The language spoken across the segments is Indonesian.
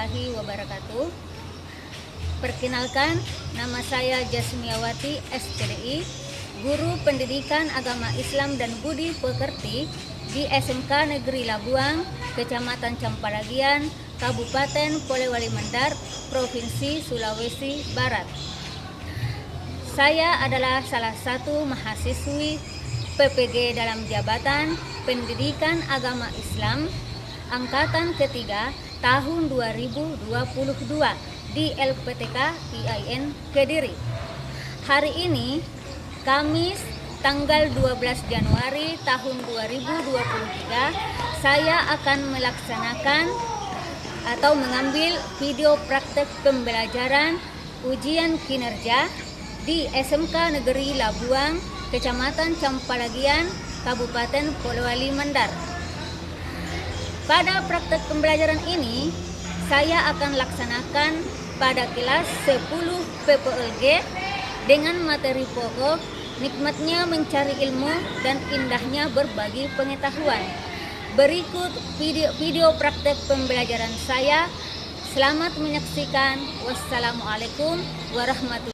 warahmatullahi wabarakatuh. Perkenalkan, nama saya Jasmiawati SPDI, Guru Pendidikan Agama Islam dan Budi Pekerti di SMK Negeri Labuang, Kecamatan Campalagian, Kabupaten Polewali Mandar, Provinsi Sulawesi Barat. Saya adalah salah satu mahasiswi PPG dalam Jabatan Pendidikan Agama Islam Angkatan ketiga tahun 2022 di LPTK IAIN Kediri. Hari ini, Kamis tanggal 12 Januari tahun 2023, saya akan melaksanakan atau mengambil video praktek pembelajaran ujian kinerja di SMK Negeri Labuang, Kecamatan Campalagian, Kabupaten Polewali Mandar. Pada praktek pembelajaran ini, saya akan laksanakan pada kelas 10 PPLG dengan materi pokok nikmatnya mencari ilmu dan indahnya berbagi pengetahuan. Berikut video praktek pembelajaran saya. Selamat menyaksikan. Wassalamualaikum warahmatullahi wabarakatuh.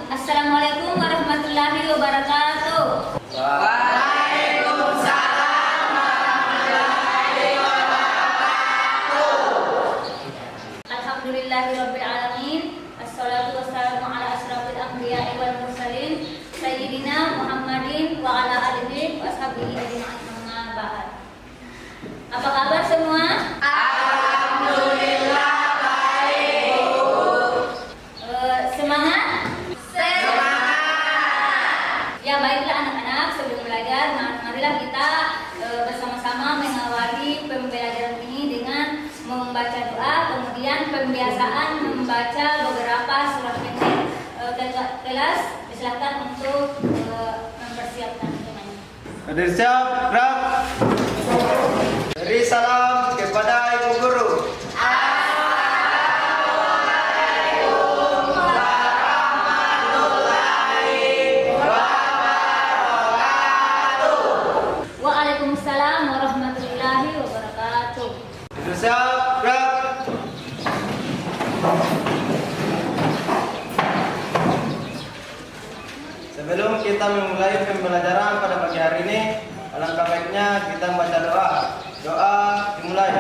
Assalamualaikum warahmatullahi wabarakatuh. Waalaikumsalam warahmatullahi wabarakatuh. Alhamdulillahirabbil alamin. Assalatu wassalamu ala asyrafil anbiya'i wal mursalin sayyidina Muhammadin wa ala alihi wa sahbihi ajma'in. Amma ba'd. Apa kabar semua? Alhamdulillah baik, Bu. Semangat? Ya, baiklah anak-anak, sebelum belajar, marilah kita bersama-sama mengawali pembelajaran ini dengan membaca doa, kemudian pembiasaan membaca beberapa surat pendek. Kelas disilahkan untuk mempersiapkan temannya. Hadir siap, gerak. Beri salam kepada Ibu Guru. Waalaikumsalam warahmatullahi wabarakatuh. Hadir siap, gerak. Sebelum kita memulai pembelajaran pada pagi hari ini, alangkah baiknya kita membaca doa. Doa dimulai.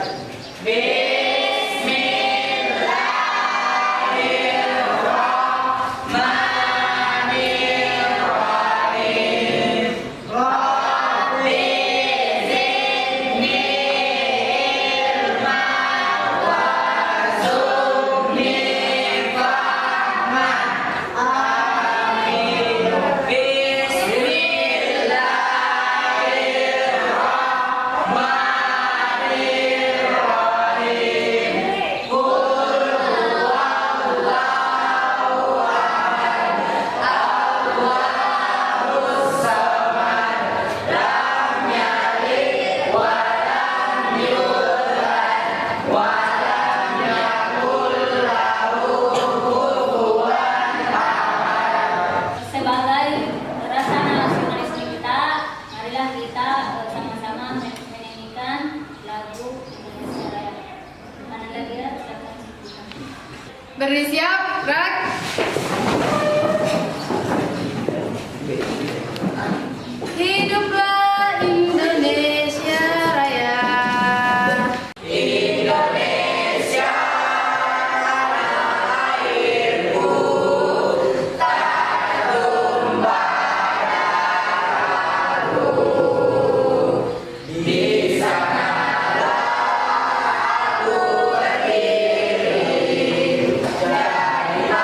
Sebagai rasa nasionalisme kita, marilah kita sama-sama menyanyikan lagu Indonesia Raya. Mana lagi ya? Beri siap, gerak. Hiduplah Indonesia Raya. Indonesia airku, tak tumpah darahku. Di sanalah aku berdiri, jadilah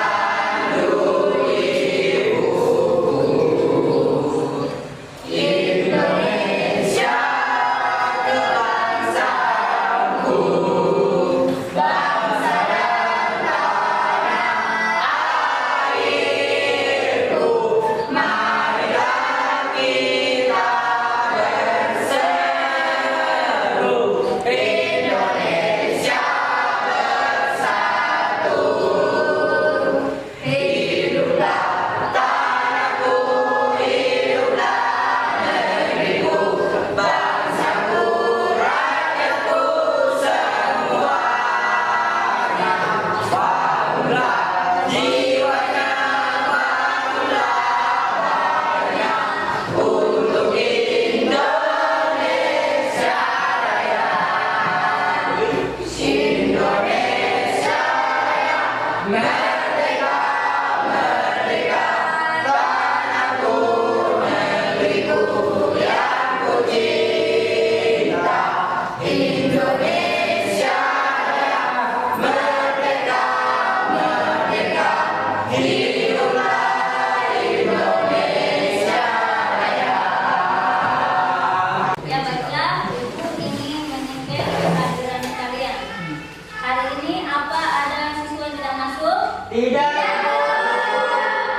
Tidak.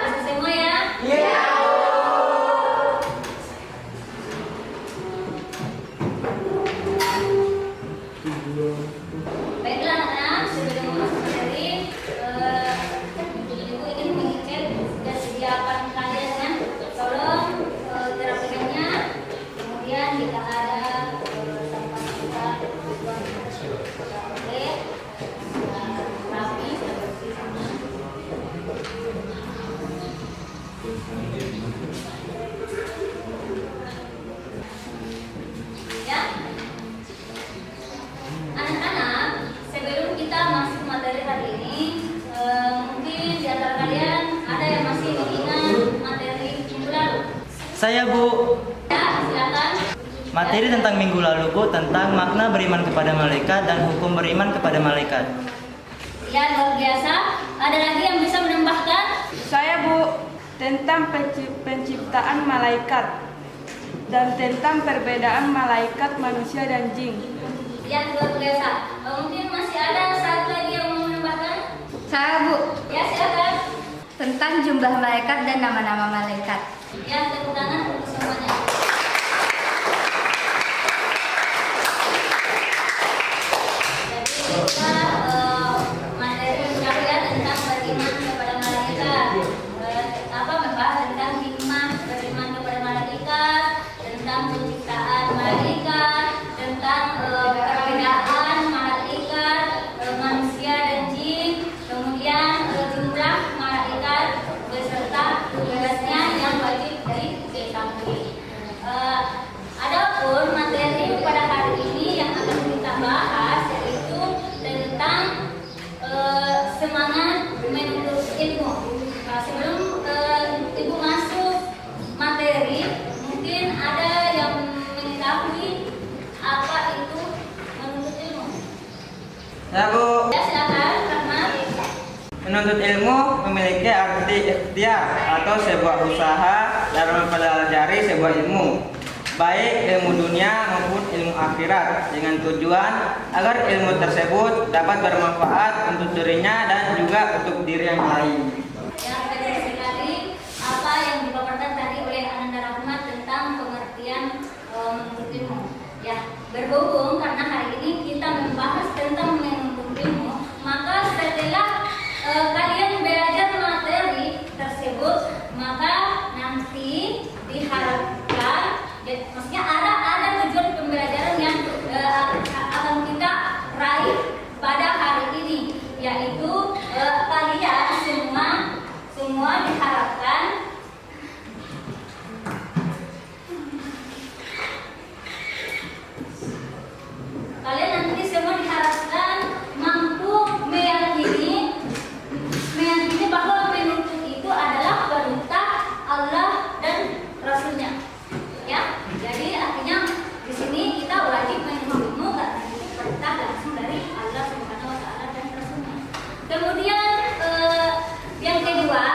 Masih semua ya? Iya. Baiklah anak-anak, sebelum masuk materi, Ibu ingin mengecek kesiapan kalian ya. Tolong terapikannya. Kemudian jika ada sampah kita buang. Oke. Rapi, bersih semua. Ya. Anak-anak, sebelum kita masuk materi hari ini, mungkin di antara kalian ada yang masih ingat materi minggu lalu. Saya Bu, Ya, silakan. materi tentang minggu lalu Bu tentang makna beriman kepada malaikat dan hukum beriman kepada malaikat. Ya, luar biasa. Ada lagi yang bisa menambahkan? Saya Bu, tentang penciptaan malaikat dan tentang perbedaan malaikat manusia dan jin. Ya, luar biasa. Mungkin masih ada satu lagi yang mau menambahkan? Saya Bu, Ya, silakan. tentang jumlah malaikat dan nama-nama malaikat. Ya, tepuk tangan untuk semuanya. Jadi kita materi kalian tentang beriman kepada malaikat, membahas tentang hikmah beriman kepada malaikat, tentang penciptaan malaikat, tentang perbedaan malaikat, manusia dan jin, kemudian jumlah malaikat beserta tugasnya yang wajib diketahui. Adapun materi pada hari ini yang akan kita bahas yaitu tentang semangat menuntut ilmu. Nah, sebelum Ibu masuk materi, mungkin ada yang mengetahui apa itu menuntut ilmu. Ya Bu, Ya, silakan, Rahmat. menuntut ilmu memiliki arti ikhtiar atau sebuah usaha dalam mempelajari sebuah ilmu, baik ilmu dunia maupun ilmu akhirat, dengan tujuan agar ilmu tersebut dapat bermanfaat untuk dirinya dan juga untuk diri yang lain. Ya, benar sekali apa yang dipaparkan tadi oleh Ananda Rahmat tentang pengertian menuntut ilmu. Ya, berhubung karena hari ini kita membahas tentang menuntut ilmu, maka setelah kalian belajar materi tersebut, maka nanti diharapkan, maksudnya ada tujuan pembelajaran yang akan kita raih pada hari ini, yaitu kalian semua diharapkan nanti semua diharapkan mampu meyakini bahwa menuntut itu adalah perintah Allah dan Rasulnya. Ya, jadi artinya di sini kita wajib menuntut ilmu karena itu perintah langsung dari Allah Subhanahu Wa Taala dan Rasulnya. Kemudian yang kedua,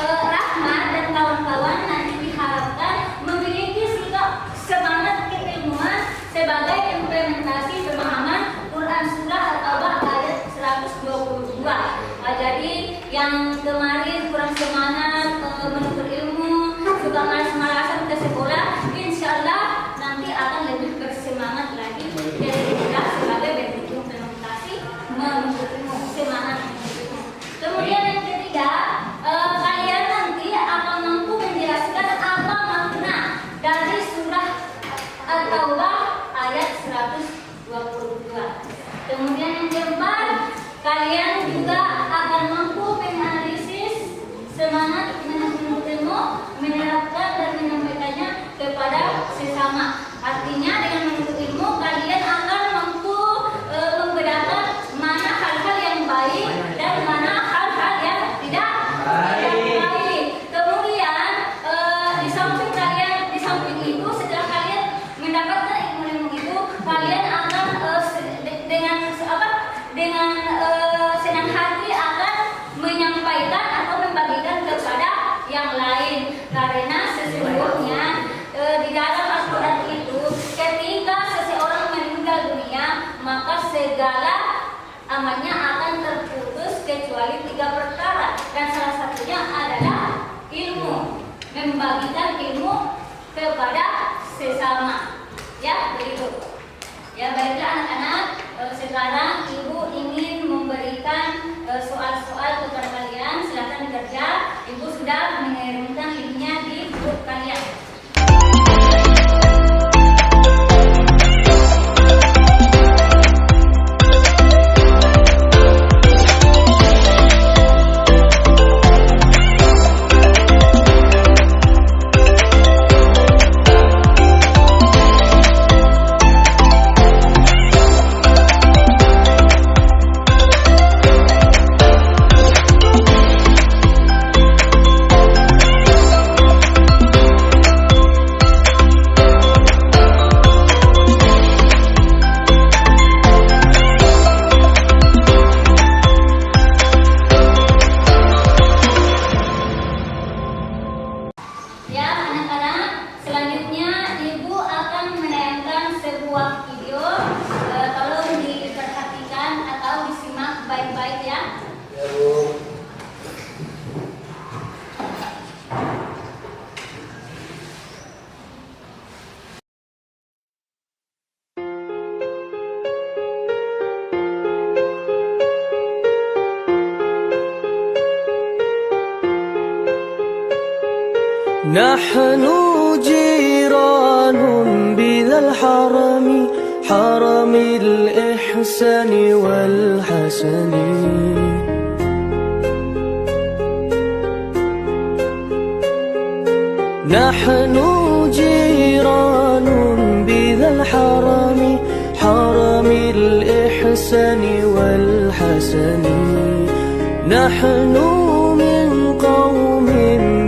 Rahmat dan kawan-kawan nanti diharapkan memiliki sikap semangat keilmuan sebagai implementasi pemahaman Quran Surah Al-Taubah ayat 122. Jadi yang kemarin kurang semangat menuntut ilmu, suka malas-malasan ke sekolah, insya Allah nanti akan lebih bersemangat lagi dari kita sebagai bentuk implementasi menuntut ilmu, semangat menuntut ilmu. Kemudian yang ketiga, kalian nanti akan mampu menjelaskan apa makna dari surah Al-Taubah ayat 122. Kemudian yang keempat, kalian juga akan mampu menganalisis semangat menuntut ilmu, menerapkan dan menyampaikannya kepada sesama. Artinya dengan menuntut ilmu kalian akan mampu membedakan mana hal-hal yang baik dan mana hal-hal yang tidak baik. Kemudian di samping itu setelah kalian mendapatkan ilmu itu, kalian akan dengan senang hati akan menyampaikan atau membagikan kepada yang lain, karena sesungguhnya di dalam Al-Quran itu ketika seseorang meninggal dunia maka segala amalnya akan terputus kecuali 3 dan salah satunya adalah ilmu, membagikan ilmu kepada sesama. Ya, begitu. Ya, baiklah anak-anak, sekarang ibu ingin memberikan soal-soal kepada kalian. Silakan bekerja. Ibu sudah mengirimkan linknya di grup kalian. Ya anak-anak, selanjutnya ibu akan menayangkan sebuah video. Tolong diperhatikan atau disimak baik-baik ya. نحن جيران بذا الحرم حرم الإحسان والحسن نحن جيران بذا الحرم حرم الإحسان والحسن نحن من قوم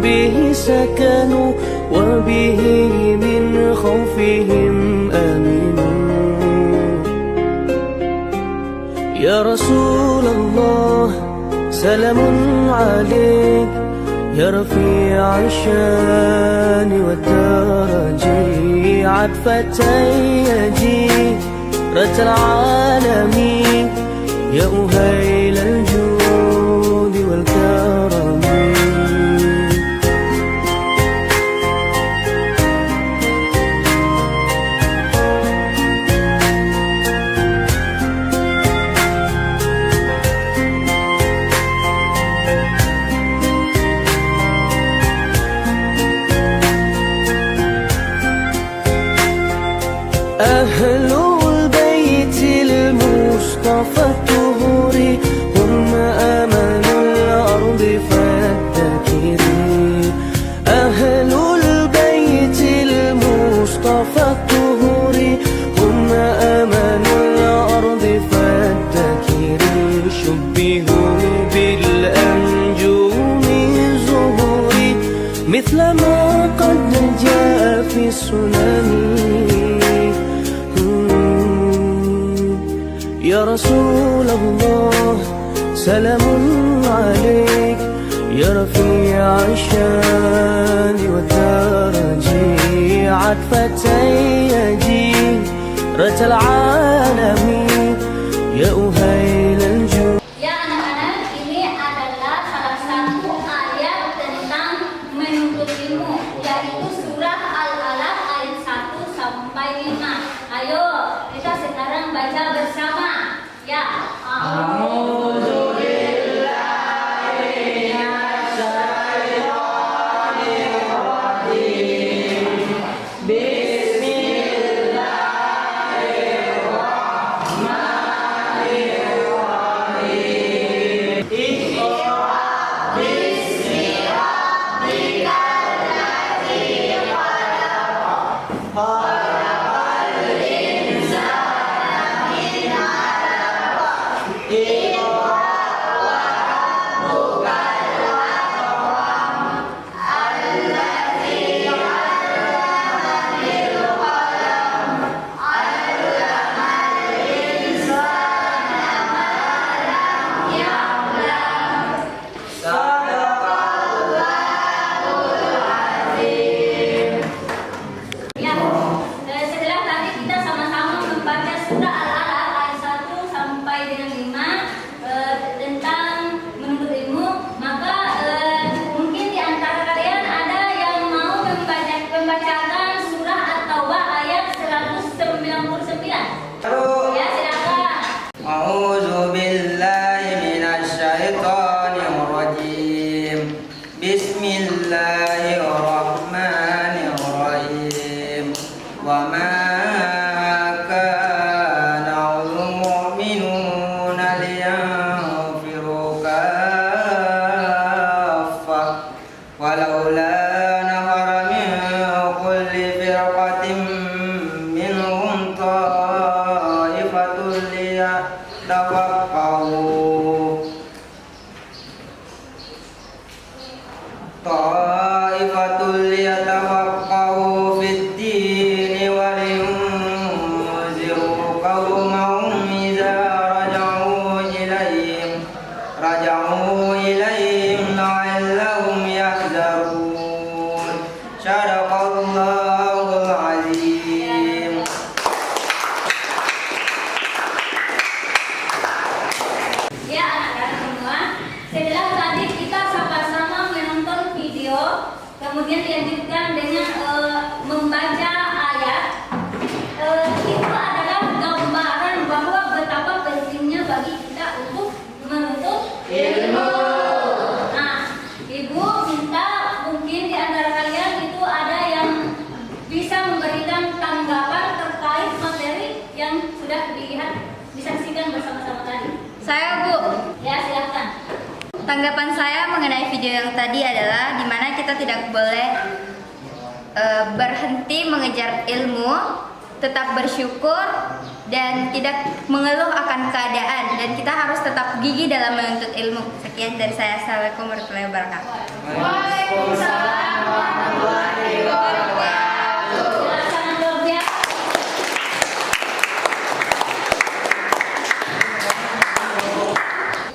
به سكنوا وبه من خوفهم آمنوا يا رسول الله سلام عليك يا رفيع الشان والدرج عطفة يجيرة العالمين يا أهيل الجود والكرم أهل البيت المصطفى الطهور هم أمل الأرض فالذاكرين أهل البيت المصطفى الطهور هم أمل الأرض فالذاكرين شبهوا بالأنجوم الزهور مثل ما قد جاء في السنن يا رسول الله سلام عليك يا رفيع الشان والدرج عطفة يجيرة العالمين يا أهيل الجود. Ya anak-anak, ini adalah salah satu ayat tentang menuntut ilmu, yaitu surah Al-Alaq ayat 1 sampai 5. Ayo kita sekarang baca bersama. Ya. Setelah tadi kita sama-sama membaca surah Al-Alaq ayat 1 sampai dengan 5. كان المؤمنون لينفروا كافة ولولا نفر من كل فرقة منهم طائفة ليتفقهوا في الدين ولينذروا قومهم إذا رجعوا إليهم لعلهم يحذرون صدق الله العظيم. Ya anak-anak semua, setelah tadi kita sama-sama menonton video, kemudian dilanjutkan dengan membaca ayat. Itu adalah gambaran bahwa betapa pentingnya bagi kita untuk menuntut ilmu. Nah, Ibu minta mungkin di antara kalian itu ada yang bisa memberikan tanggapan terkait materi yang sudah dilihat disaksikan bersama-sama tadi. Saya, Bu. Ya, silahkan. Tanggapan saya mengenai video yang tadi adalah di mana kita tidak boleh berhenti mengejar ilmu, tetap bersyukur dan tidak mengeluh akan keadaan, dan kita harus tetap gigih dalam menuntut ilmu. Sekian dari saya. Assalamualaikum warahmatullahi wabarakatuh. Waalaikumsalam warahmatullahi wabarakatuh. Sangat luar biasa.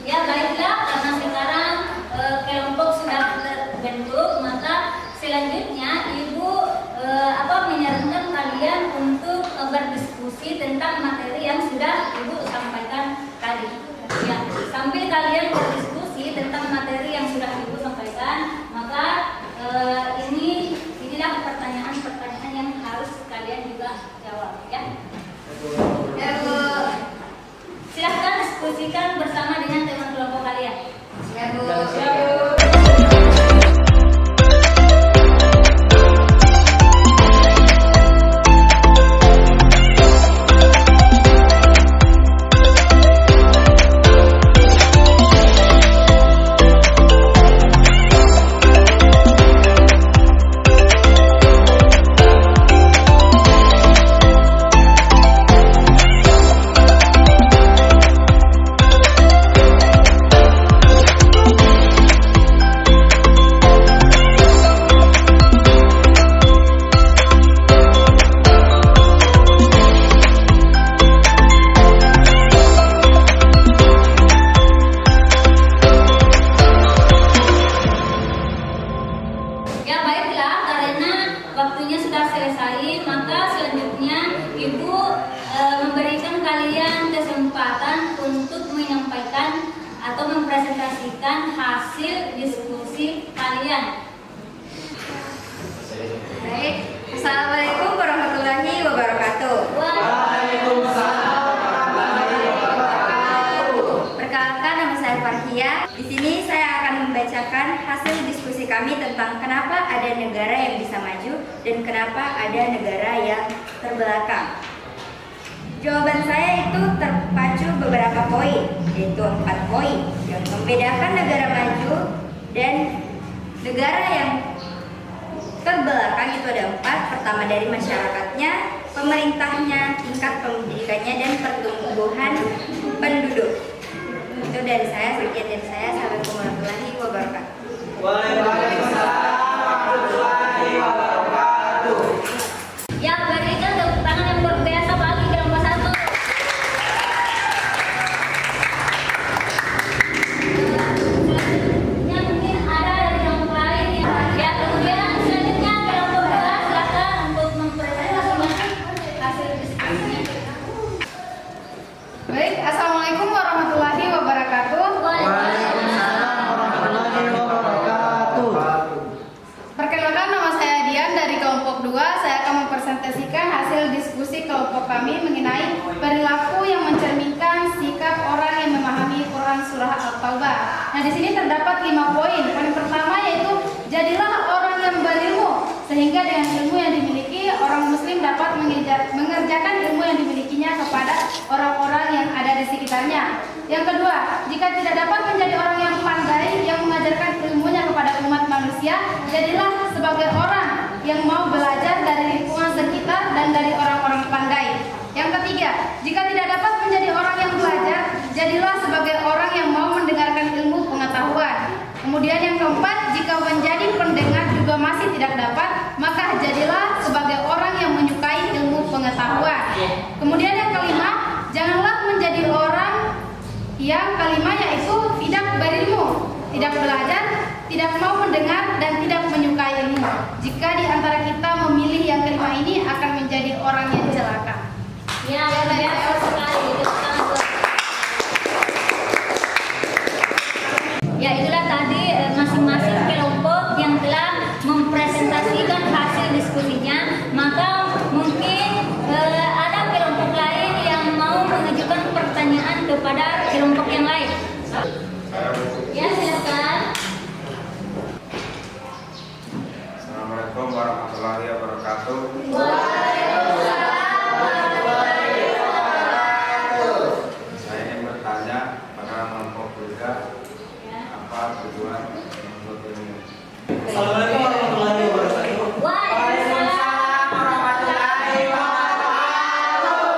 Ya baiklah, karena sekarang kelompok sudah terbentuk, maka selanjutnya Ibu menyarankan kalian untuk berdiskusi tentang materi yang sudah Ibu sampaikan tadi. Ya, sambil kalian berdiskusi tentang materi yang sudah Ibu sampaikan, maka inilah pertanyaan-pertanyaan yang harus kalian juga jawab, ya. Ya, Bu. Silahkan diskusikan bersama dengan teman kelompok kalian. Ya, Bu. Ya baiklah, karena waktunya sudah selesai, maka selanjutnya Ibu memberikan kalian kesempatan untuk menyampaikan atau mempresentasikan hasil diskusi kalian. Baik. Assalamualaikum warahmatullahi wabarakatuh. Perkenalkan, nama saya Farhia. Di sini saya akan membacakan hasil diskusi kami tentang kenapa ada negara yang bisa maju dan kenapa ada negara yang terbelakang. Jawaban saya itu terpacu beberapa poin, yaitu 4 poin yang membedakan negara maju dan negara yang terbelakang. Itu ada 4. Pertama dari masyarakatnya, pemerintahnya, tingkat pendidikannya, dan pertumbuhan penduduk. Itu dari saya, sekian dari saya. Assalamualaikum warahmatullahi wabarakatuh. Waalaikumsalam warahmatullahi wabarakatuh. Ya, berikan tepuk tangan yang luar biasa bagi kelompok 1. Selanjutnya mungkin ada dari kelompok lain ya. Kemudian selanjutnya kelompok 2, silakan untuk mempresentasikan hasil diskusinya. Baik, Assalamualaikum warahmatullahi wabarakatuh. Perkenalkan, nama saya Dian dari kelompok 2. Saya akan mempresentasikan hasil diskusi kelompok kami mengenai perilaku yang mencerminkan sikap orang yang memahami Quran surah At-Taubah. Nah, di sini terdapat 5 poin. Poin pertama yaitu jadilah orang yang berilmu, sehingga dengan ilmu yang dimiliki orang muslim dapat Yang kedua, jika tidak dapat menjadi orang yang pandai yang mengajarkan ilmunya kepada umat manusia, jadilah sebagai orang yang mau belajar dari lingkungan sekitar dan dari orang-orang pandai. Yang ketiga, jika tidak dapat menjadi orang yang belajar, jadilah sebagai orang yang mau mendengarkan ilmu pengetahuan. Kemudian yang keempat, jika menjadi pendengar juga masih tidak dapat, maka jadilah sebagai orang yang menyukai ilmu pengetahuan. Kemudian yang kelima, janganlah menjadi orang yang kelima yaitu tidak berilmu, tidak belajar, tidak mau mendengar, dan tidak menyukai ilmu. Jika di antara kita memilih yang kelima ini akan menjadi orang yang celaka. Ya, biasa sekali. Ya, itulah tadi masing-masing kelompok yang telah mempresentasikan hasil diskusinya. Maka mungkin ada kelompok lain yang mau mengajukan pertanyaan kepada kelompok yang lain. Ya, silakan. Assalamualaikum warahmatullahi wabarakatuh. Saya ingin bertanya pada kelompok juga apa tujuan menuntut ilmu. Assalamualaikum warahmatullahi wabarakatuh. Waalaikumsalam warahmatullahi wabarakatuh.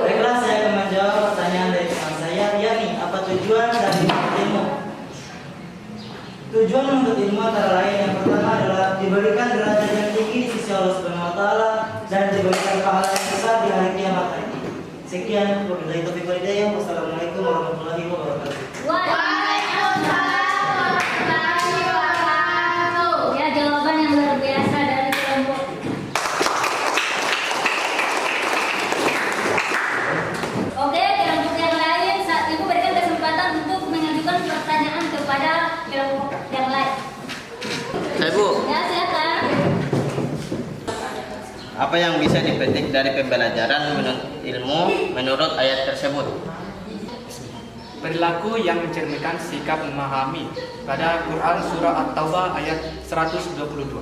Baiklah, saya akan menjawab pertanyaan dari teman saya, yakni apa tujuan dari menuntut ilmu? Tujuan menuntut ilmu antara lain yang pertama adalah diberikan derajat yang tinggi di sisi Allah Subhanahu wa taala dan diberikan pahala yang besar di hari kiamat nanti. Sekian, wabillahi taufiq wal hidayah. Wassalamualaikum warahmatullahi wabarakatuh. Waalaikumsalam warahmatullahi wabarakatuh. Ya, jawaban yang luar biasa dari kelompok. Oke, kelompok yang lain, saat Ibu berikan kesempatan untuk mengajukan pertanyaan kepada kelompok yang lain. Saya Bu, Ya, silakan. apa yang bisa dipetik dari pembelajaran menuntut ilmu menurut ayat tersebut? Perilaku yang mencerminkan sikap memahami pada Quran Surah At-Taubah ayat 122.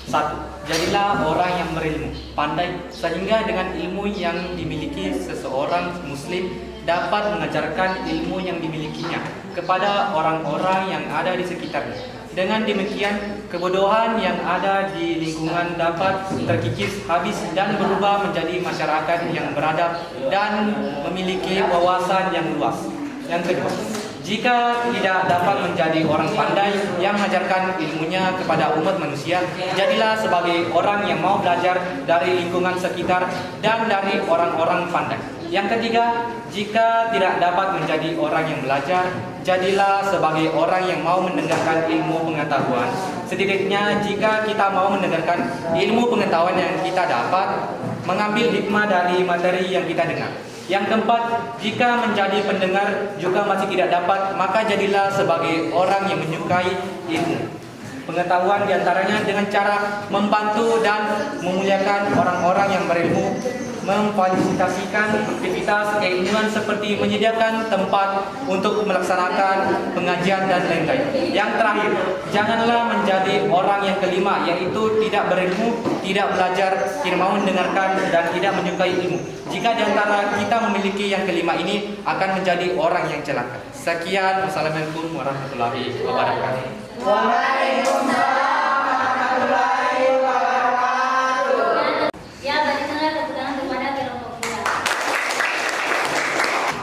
1. Jadilah orang yang berilmu, pandai, sehingga dengan ilmu yang dimiliki seseorang muslim dapat mengajarkan ilmu yang dimilikinya kepada orang-orang yang ada di sekitarnya. Dengan demikian, kebodohan yang ada di lingkungan dapat terkikis habis dan berubah menjadi masyarakat yang beradab dan memiliki wawasan yang luas. Yang kedua, jika tidak dapat menjadi orang pandai yang mengajarkan ilmunya kepada umat manusia, jadilah sebagai orang yang mau belajar dari lingkungan sekitar dan dari orang-orang pandai. Yang ketiga, jika tidak dapat menjadi orang yang belajar, jadilah sebagai orang yang mau mendengarkan ilmu pengetahuan. Setidaknya jika kita mau mendengarkan ilmu pengetahuan yang kita dapat, mengambil hikmah dari materi yang kita dengar. Yang keempat, jika menjadi pendengar juga masih tidak dapat, maka jadilah sebagai orang yang menyukai ilmu pengetahuan, diantaranya dengan cara membantu dan memuliakan orang-orang yang berilmu, memfasilitasikan aktivitas keilmuan seperti menyediakan tempat untuk melaksanakan pengajian dan lain-lain. Yang terakhir, janganlah menjadi orang yang kelima, yaitu tidak berilmu, tidak belajar, tidak mau mendengarkan, dan tidak menyukai ilmu. Jika di antara kita memiliki yang kelima ini, akan menjadi orang yang celaka. Sekian, wassalamualaikum warahmatullahi wabarakatuh. Waalaikumsalam warahmatullahi wabarakatuh. Ya, berikanlah tepuk tangan kepada kelompok 2.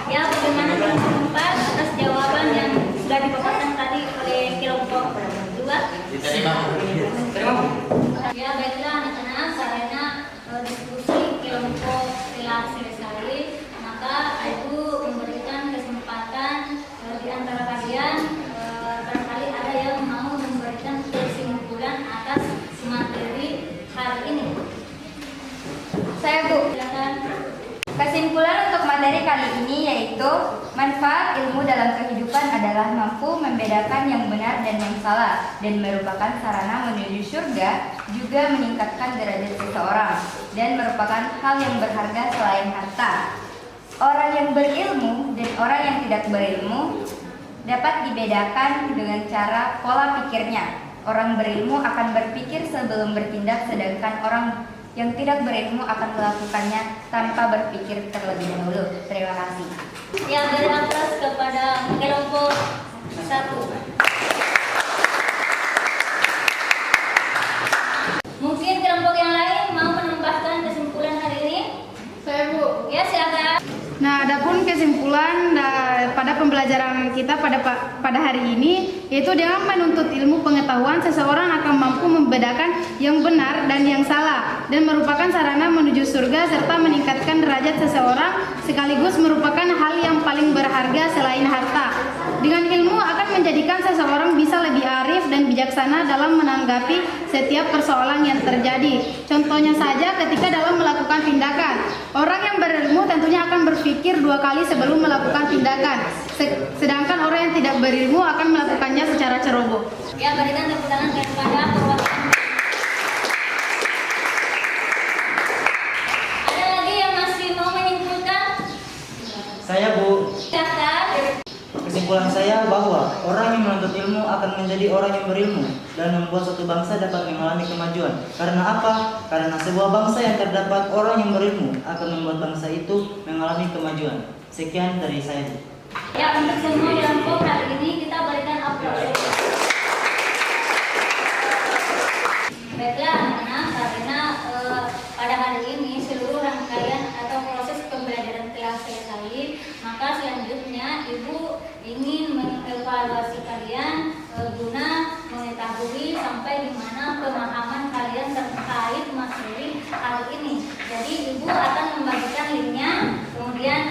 Ya, bagaimana kelompok 4 atas jawaban yang sudah dipaparkan tadi oleh kelompok 2? Diterima. Ya, baiklah anak-anak, karena diskusi kelompok telah selesai, maka Ibu memberikan kesempatan di antara kalian barangkali ada yang mau memberikan kesimpulan atas materi hari ini. Saya Bu. Silakan. Kesimpulan untuk materi kali ini yaitu manfaat ilmu dalam kehidupan adalah mampu membedakan yang benar dan yang salah dan merupakan sarana menuju surga, juga meningkatkan derajat seseorang dan merupakan hal yang berharga selain harta. Orang yang berilmu dan orang yang tidak berilmu dapat dibedakan dengan cara pola pikirnya. Orang berilmu akan berpikir sebelum bertindak, sedangkan orang yang tidak berilmu akan melakukannya tanpa berpikir terlebih dahulu. Terima kasih. Ya, beri aplaus kepada kelompok 1. Mungkin kelompok yang lain mau menambahkan kesimpulan hari ini? Saya, Bu. Ya, silakan. Nah, adapun kesimpulan pada pembelajaran kita pada hari ini, yaitu dengan menuntut ilmu pengetahuan, seseorang akan mampu membedakan yang benar dan yang salah, dan merupakan sarana menuju surga serta meningkatkan derajat seseorang, sekaligus merupakan hal yang paling berharga selain harta. Dengan ilmu akan menjadikan seseorang bisa lebih arif dan bijaksana dalam menanggapi setiap persoalan yang terjadi. Contohnya saja ketika dalam melakukan tindakan. Orang yang berilmu tentunya akan berpikir 2 kali sebelum melakukan tindakan. Sedangkan orang yang tidak berilmu akan melakukannya secara ceroboh. Ya, berikan tepuk tangan kepada perwakilan. Ada lagi yang masih mau menyimpulkan? Saya, Bu. Silakan. Kesimpulan saya bahwa orang yang menuntut ilmu akan menjadi orang yang berilmu dan membuat suatu bangsa dapat mengalami kemajuan. Karena apa? Karena sebuah bangsa yang terdapat orang yang berilmu akan membuat bangsa itu mengalami kemajuan. Sekian dari saya. Ya, untuk semua kelompok hari ini kita berikan aplaus. Baiklah anak-anak, karena pada hari ini seluruh rangkaian atau proses pembelajaran telah selesai, maka selanjutnya Ibu ingin mengevaluasi kalian guna mengetahui sampai di mana pemahaman kalian terkait materi hari ini. Jadi Ibu akan membagikan linknya, kemudian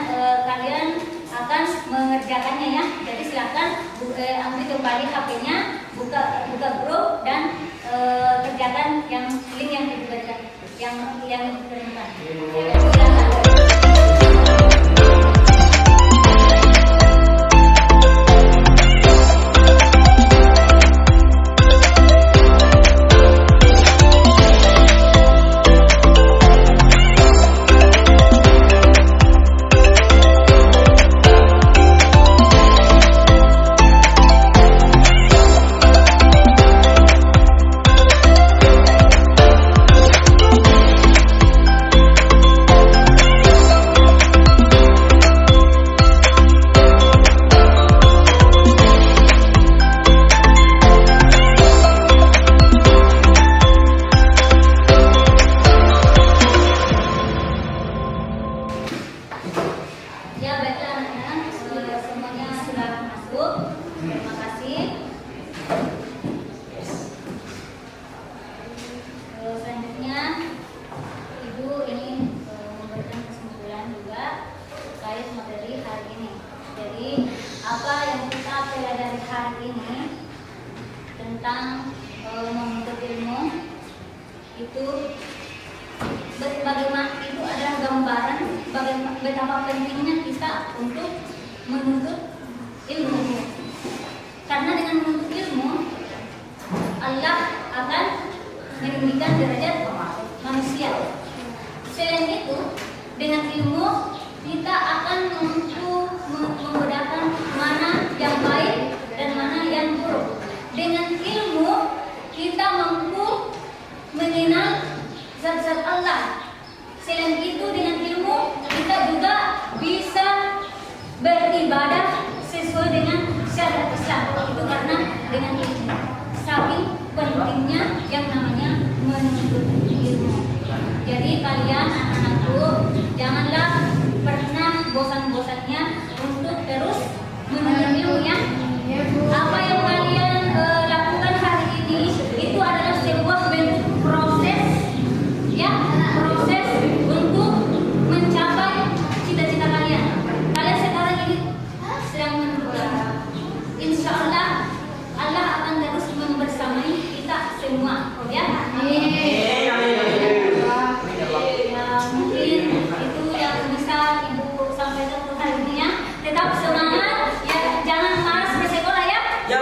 kalian akan mengerjakannya ya. Jadi silakan ambil kembali HP-nya, buka grup dan kerjakan yang link yang diberikan, yang diberikan. Silakan. Ya, baiklah anak-anak, semuanya sudah masuk. Terima kasih. Selanjutnya Ibu ingin memberikan kesimpulan juga terkait materi hari ini. Jadi apa yang kita pelajari hari ini tentang menuntut ilmu itu bagaimana itu adalah gambaran betapa pentingnya kita untuk menuntut ilmu. Karena dengan menuntut ilmu Allah akan meninggikan derajat manusia. Selain itu, dengan ilmu kita akan mampu membedakan mana yang baik dan mana yang buruk. Dengan ilmu kita mampu mengenal zat-zat Allah. Selain itu, dengan ilmu kita juga bisa beribadah sesuai dengan syariat Islam. Itu karena dengan ilmu. Saking pentingnya yang namanya menuntut ilmu. Jadi kalian anak-anakku, janganlah pernah bosan-bosannya untuk terus menuntut ilmu ya. Apa yang kalian lakukan hari ini itu adalah sebuah bentuk proses ya, proses untuk mencapai cita-cita kalian. Kalian sekarang ini sedang menuntut. Insya Allah Allah akan terus membersamai kita semua ya. Amin. Ya, mungkin itu yang bisa Ibu sampaikan untuk hari ini ya. Tetap semangat ya, jangan malas ke sekolah ya. Ya.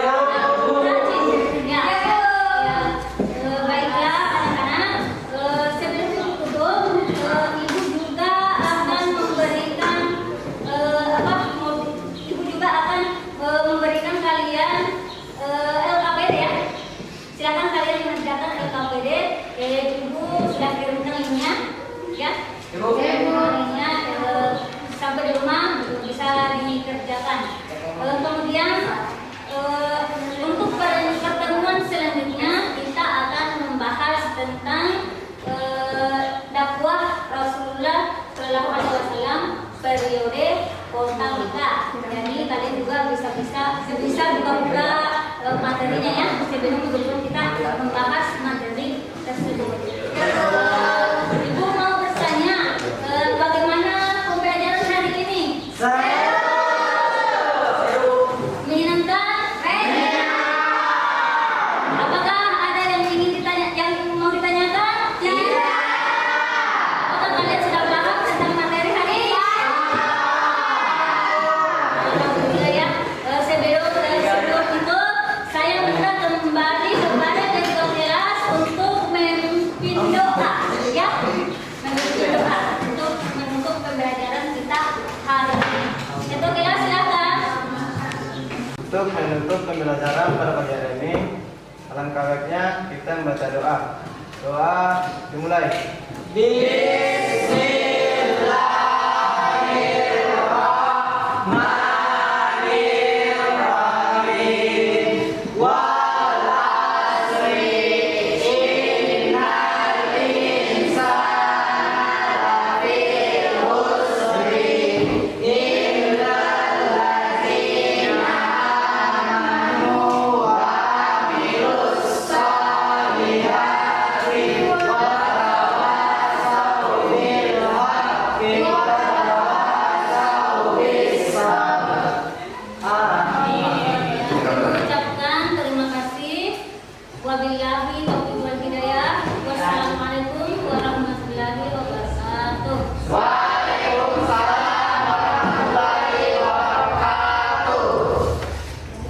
Baiklah anak-anak, sebelum tutup Ibu juga akan memberikan Ibu juga akan memberikan kalian LKPD ya. Silakan kalian mengerjakan LKPD. Ibu sudah kirimkan linknya. kerjakan. Kemudian untuk pertemuan selanjutnya kita akan membahas tentang dakwah Rasulullah Shallallahu Alaihi Wasallam periode Kota Mekah. Jadi kalian juga bisa buka materinya ya sebelum kita membahas materi tersebut. Ibu mau bertanya bagaimana pembelajaran hari ini? Menyenangkan? Apakah ada yang mau ditanyakan? Tidak. Apakah kalian sudah paham tentang materi hari ini? Alhamdulillah ya. Sebelum itu saya minta kembali kepada ketua kelas untuk memimpin doa ya. Memimpin doa untuk menutup pembelajaran kita hari ini. Ketua kelas silakan. Untuk menutup pembelajaran pada pagi hari ini, alangkah baiknya kita membaca doa. Doa dimulai.